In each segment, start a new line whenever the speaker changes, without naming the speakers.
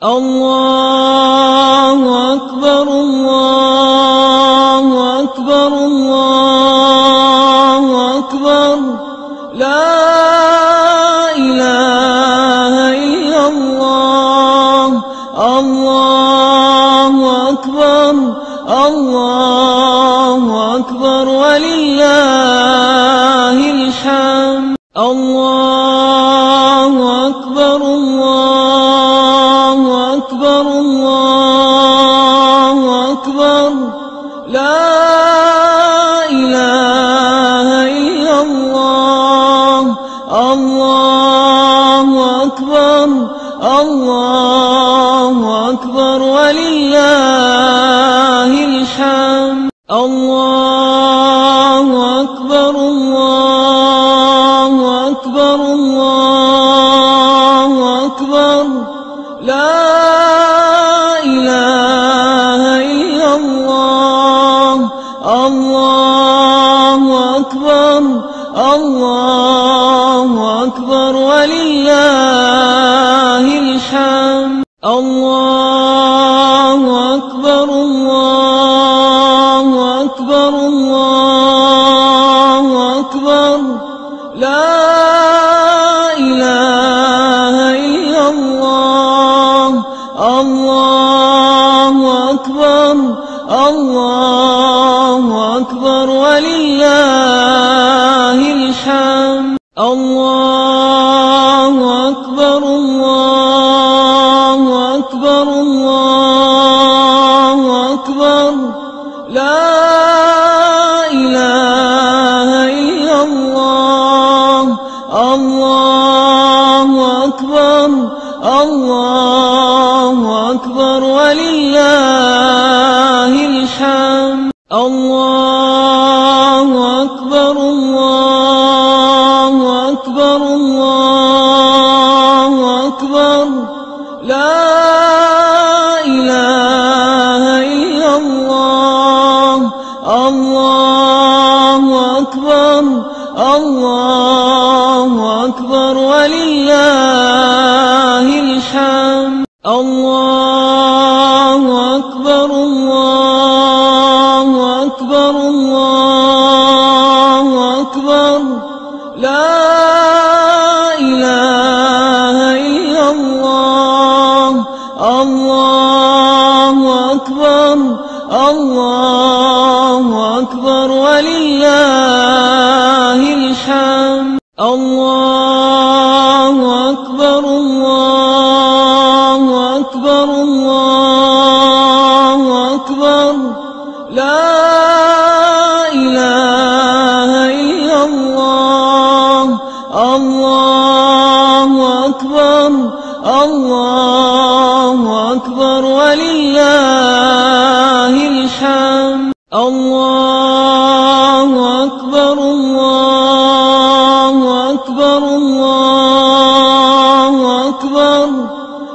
الله أكبر الله أكبر الله أكبر لا إله إلا الله الله أكبر الله أكبر ولله الحمد الله أكبر الله أكبر الله أكبر لا إله إلا الله الله أكبر الله أكبر ولله الحمد الله أكبر الله أكبر الله أكبر لا إله إلا الله الله أكبر الله أكبر ولله الحمد الله أكبر الله أكبر الله أكبر لا إله إلا الله الله أكبر الله أكبر ولله الحمد الله أكبر الله أكبر الله أكبر لا إله إلا الله الله أكبر الله أكبر ولله الحمد الله أكبر الله أكبر الله أكبر لا إله إلا الله الله أكبر الله أكبر ولله الحمد الله أكبر الله أكبر الله أكبر لا إله إلا الله الله أكبر الله أكبر ولله الحمد الله أكبر الله أكبر الله أكبر لا إله إلا الله الله أكبر الله أكبر ولله الحمد الله أكبر الله أكبر الله أكبر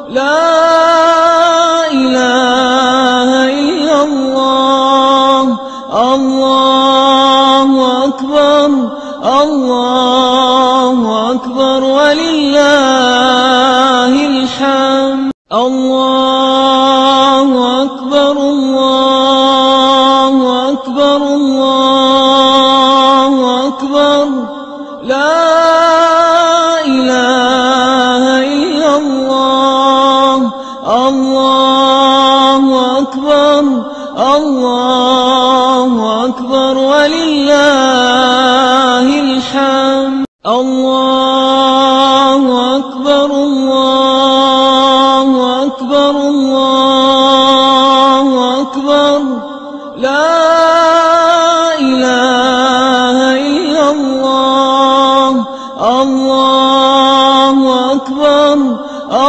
لا إله إلا الله الله أكبر الله أكبر ولله الحمد الله أكبر الله أكبر الله أكبر لا إله إلا الله الله أكبر الله أكبر ولله الحمد الله أكبر الله أكبر الله أكبر لا إله إلا الله الله أكبر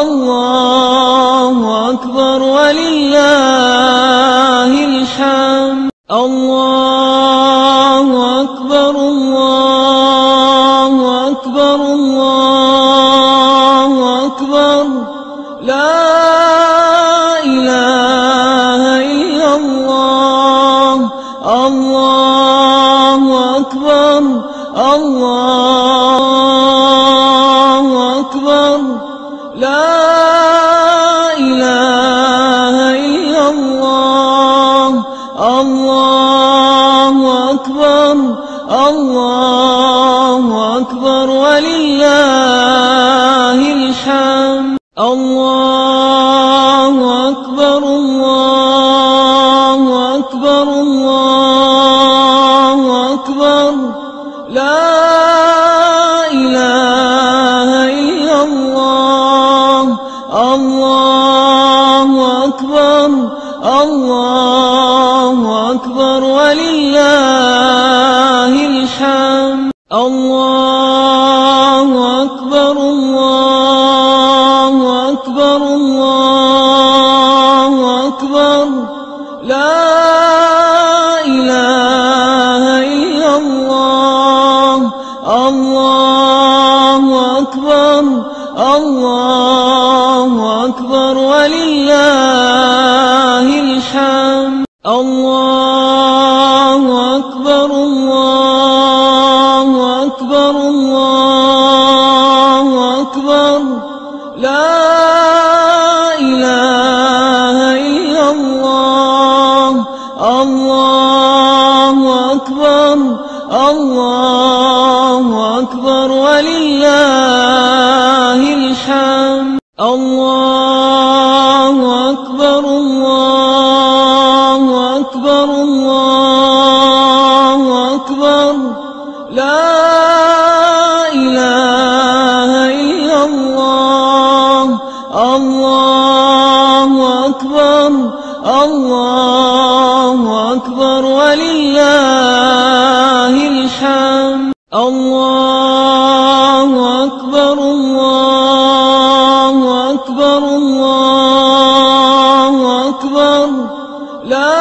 الله أكبر ولله الحمد الله أكبر الله أكبر الله أكبر لا إله إلا الله الله أكبر الله أكبر لا إله الله أكبر الله أكبر ولله الحمد الله أكبر الله أكبر الله أكبر لا إله إلا الله الله أكبر الله أكبر ولله الحمد الله أكبر الله أكبر الله أكبر لا إله إلا الله الله أكبر الله أكبر ولله الحمد الله أكبر الله أكبر الله أكبر لا إله إلا الله الله أكبر الله أكبر ولله الحمد الله أكبر الله أكبر الله أكبر لا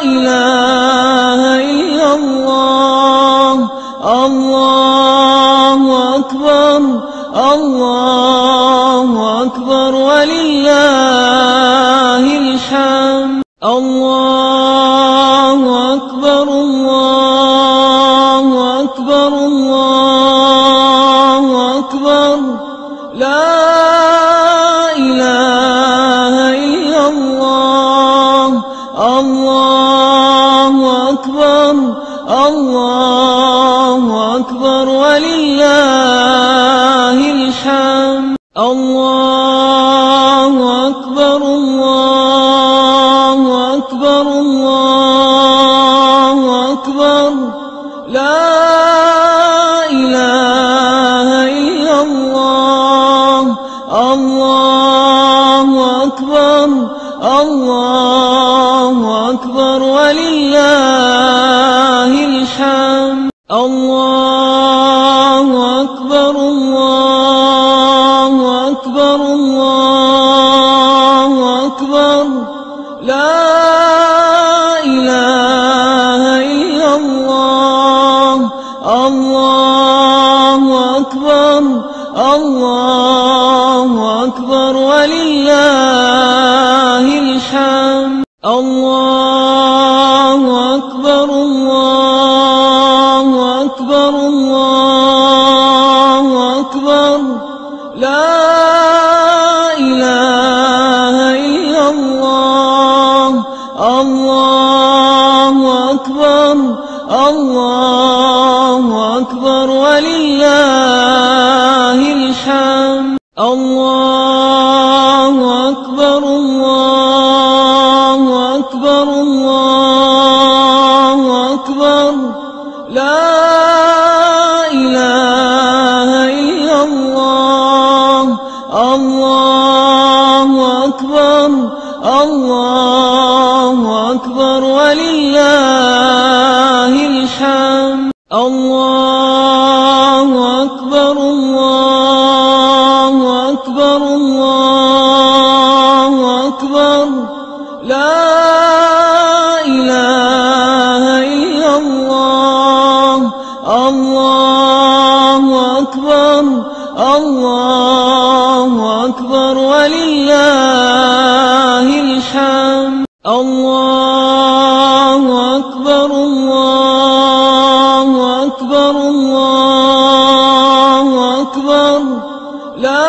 إله إلا الله الله أكبر الله أكبر ولله الحمد الله أكبر الله أكبر الله أكبر لا إله إلا الله الله أكبر الله أكبر ولله الحمد الله أكبر الله أكبر الله أكبر لا إله إلا الله الله أكبر الله أكبر ولله الحمد الله أكبر الله أكبر الله أكبر لا إله إلا الله الله أكبر الله أكبر ولله الحمد الله أكبر الله أكبر الله أكبر لا إله إلا الله الله أكبر الله أكبر ولله الحمد الله أكبر الله أكبر الله أكبر لا إله إلا الله الله أكبر الله أكبر ولله الحمد الله أكبر الله أكبر الله أكبر لا إله إلا الله الله أكبر الله أكبر ولله الحمد الله أكبر الله أكبر الله أكبر لا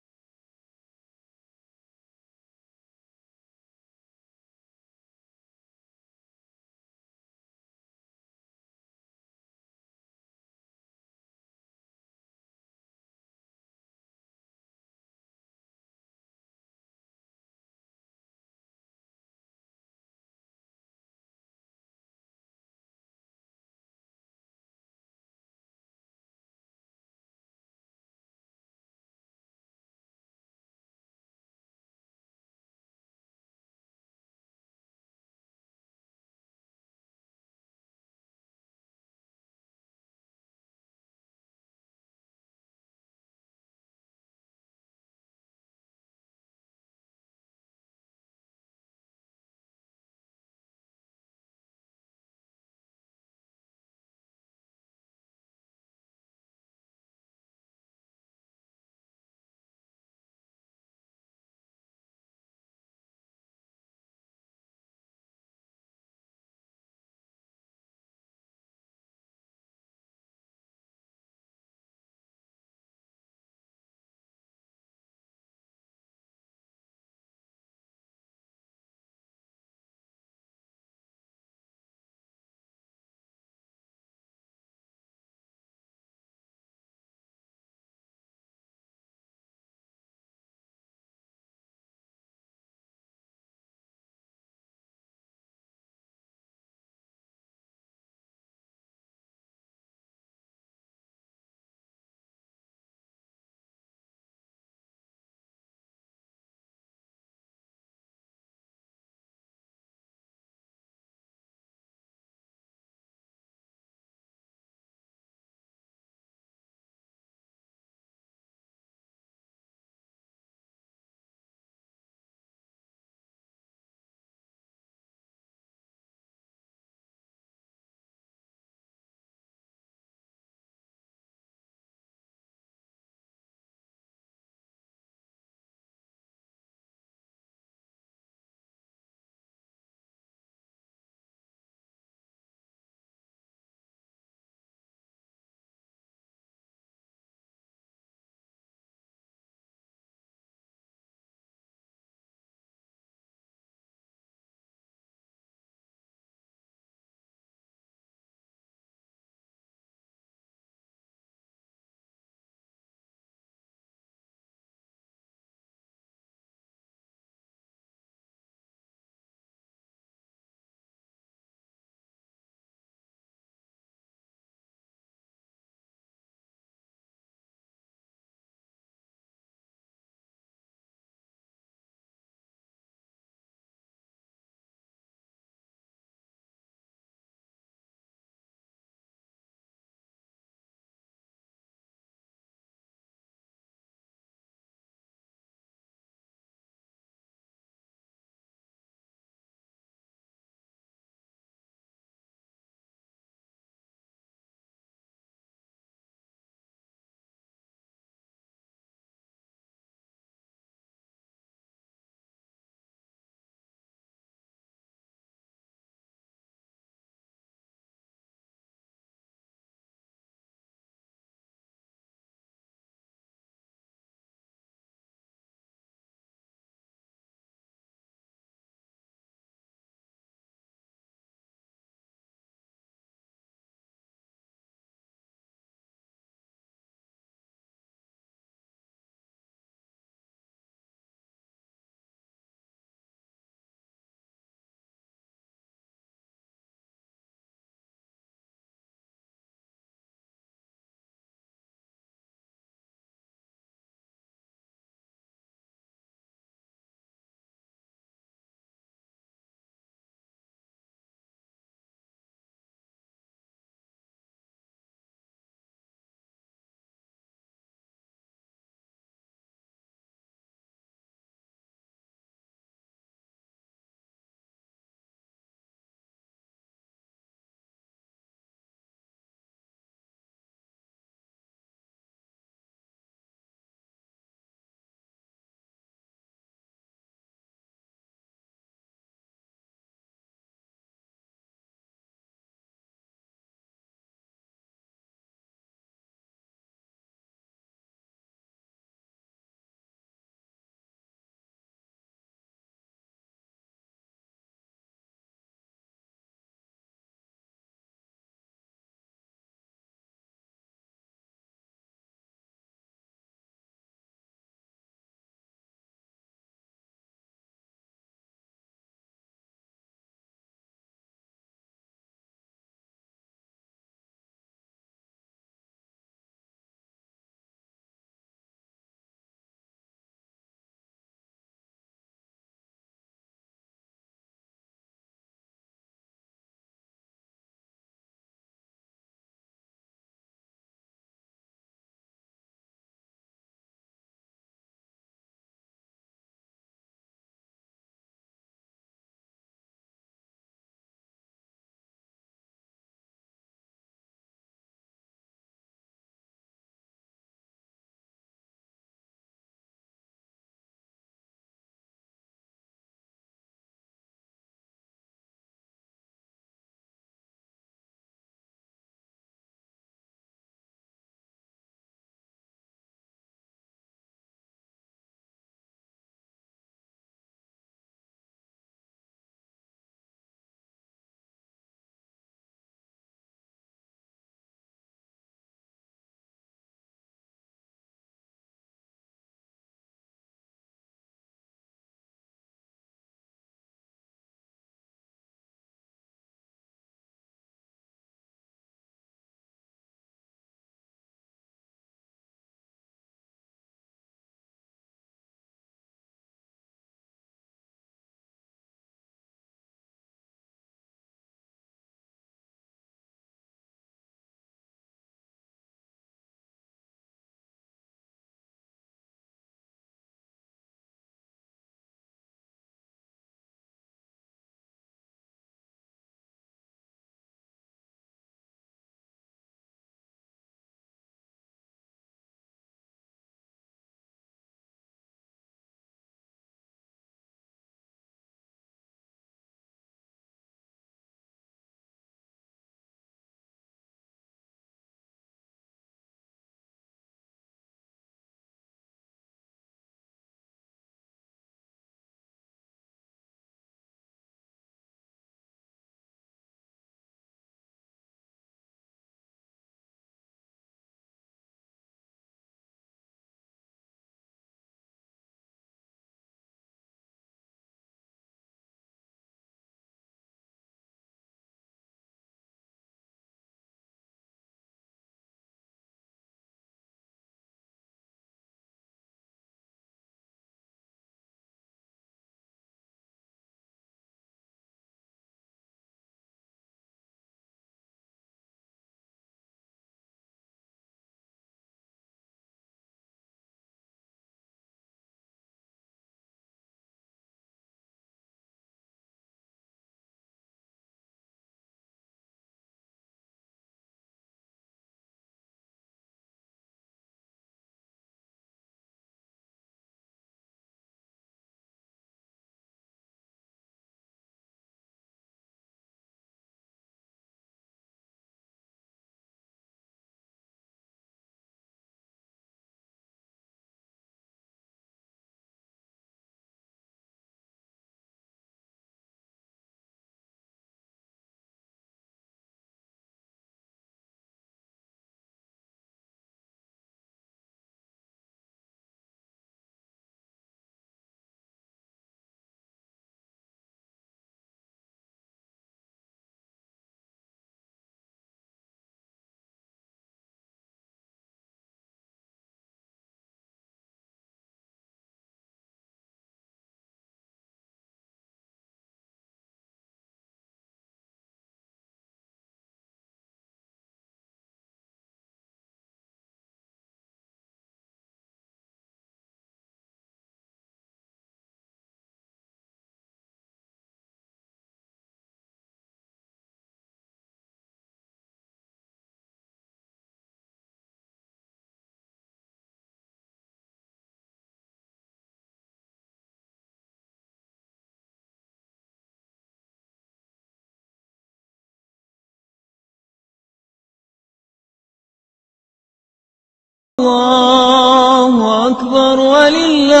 الله أكبر ولله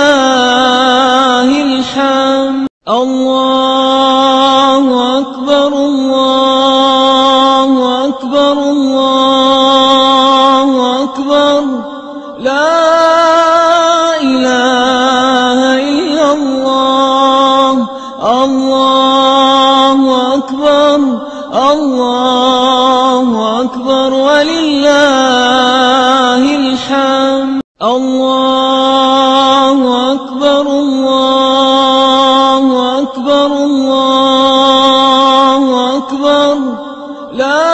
الحمد. الله أكبر الله أكبر الله أكبر لا إله إلا الله. الله أكبر الله أكبر ولله الحمد. الله أكبر الله أكبر الله أكبر لا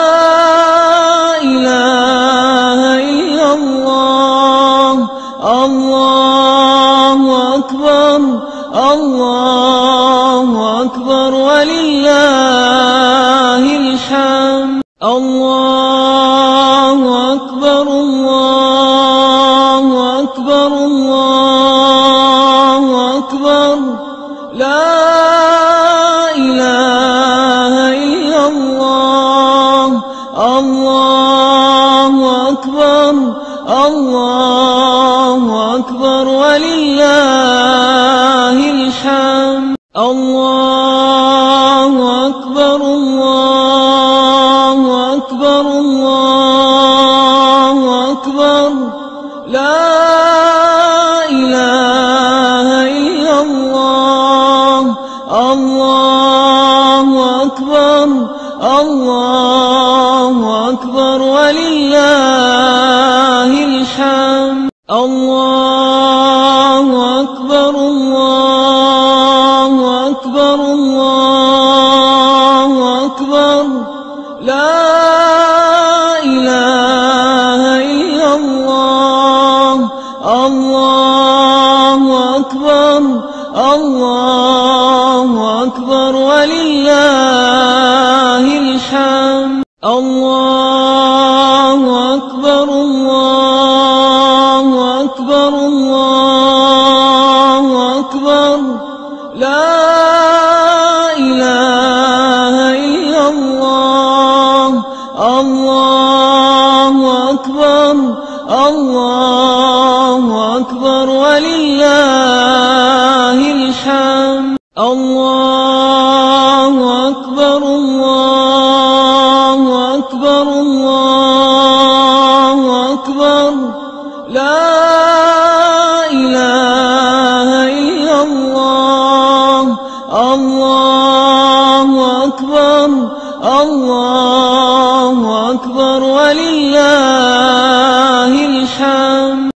إله إلا الله. الله أكبر الله أكبر ولله الحمد. الله أكبر الله أكبر الله أكبر لا إله إلا الله. الله أكبر الله أكبر ولله الحمد. الله أكبر الله أكبر الله أكبر لا إله إلا الله. الله أكبر الله أكبر ولله الحمد. الله أكبر الله أكبر الله أكبر لا إله إلا الله. الله أكبر الله أكبر ولله الحمد. الله أكبر الله أكبر الله أكبر لا إله إلا الله. الله أكبر الله أكبر ولله الحمد. الله